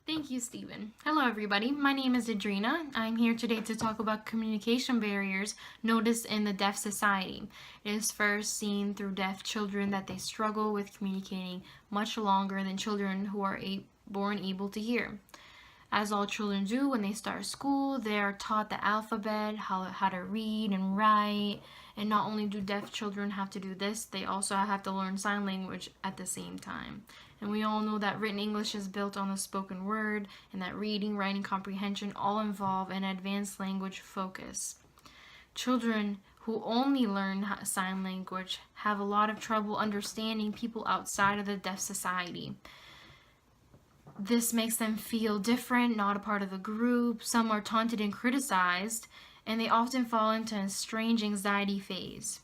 Thank you, Stephen. Hello, everybody. My name is Adrina. I'm here today to talk about communication barriers noticed in the deaf society. It is first seen through deaf children that they struggle with communicating much longer than children who are born able to hear. As all children do when they start school, they are taught the alphabet, how to read and write. And not only do deaf children have to do this, they also have to learn sign language at the same time. And we all know that written English is built on the spoken word, and that reading, writing, comprehension all involve an advanced language focus. Children who only learn sign language have a lot of trouble understanding people outside of the deaf society. This makes them feel different, not a part of the group. Some are taunted and criticized, and they often fall into a strange anxiety phase.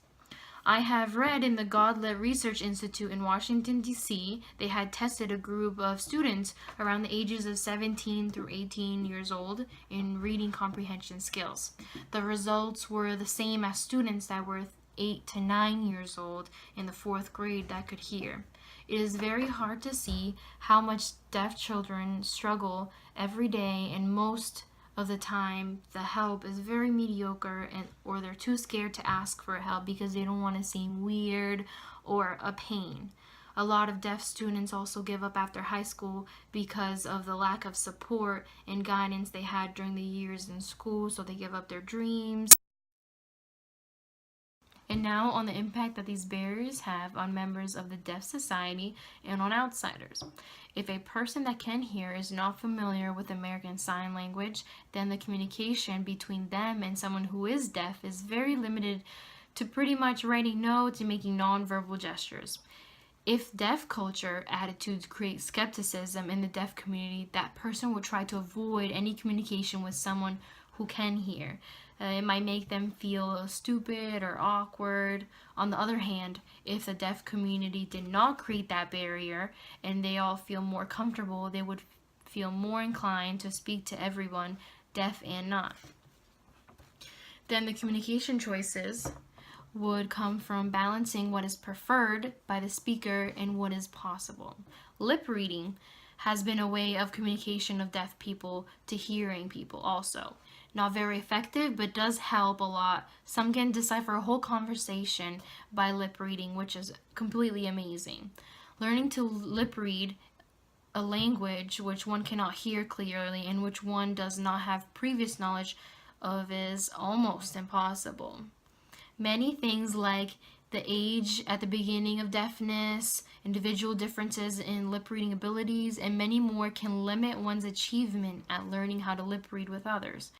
I have read in the Godlet Research Institute in Washington, D.C., they had tested a group of students around the ages of 17 through 18 years old in reading comprehension skills. The results were the same as students that were 8 to 9 years old in the 4th grade that could hear. It is very hard to see how much deaf children struggle every day, and most of the time the help is very mediocre, or they're too scared to ask for help because they don't want to seem weird or a pain. A lot of deaf students also give up after high school because of the lack of support and guidance they had during the years in school, so they give up their dreams. And now on the impact that these barriers have on members of the deaf society and on outsiders. If a person that can hear is not familiar with American Sign Language, then the communication between them and someone who is deaf is very limited to pretty much writing notes and making nonverbal gestures. If deaf culture attitudes create skepticism in the deaf community, that person will try to avoid any communication with someone who can hear. It might make them feel stupid or awkward. On the other hand, if the deaf community did not create that barrier and they all feel more comfortable, they would feel more inclined to speak to everyone, deaf and not. Then the communication choices would come from balancing what is preferred by the speaker and what is possible. Lip reading has been a way of communication of deaf people to hearing people also. Not very effective, but does help a lot. Some can decipher a whole conversation by lip reading, which is completely amazing. Learning to lip read a language which one cannot hear clearly and which one does not have previous knowledge of is almost impossible. Many things like the age at the beginning of deafness, individual differences in lip reading abilities, and many more can limit one's achievement at learning how to lip read with others.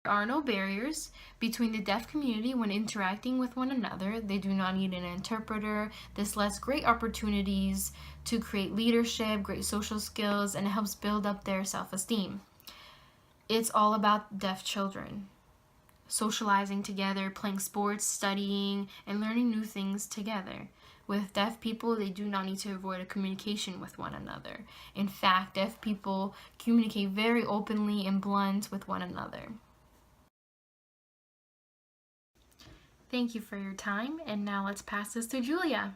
There are no barriers between the deaf community when interacting with one another. They do not need an interpreter. This lets great opportunities to create leadership, great social skills, and it helps build up their self-esteem. It's all about deaf children socializing together, playing sports, studying, and learning new things together. With deaf people, they do not need to avoid a communication with one another. In fact, deaf people communicate very openly and blunt with one another. Thank you for your time, and now let's pass this to Julia.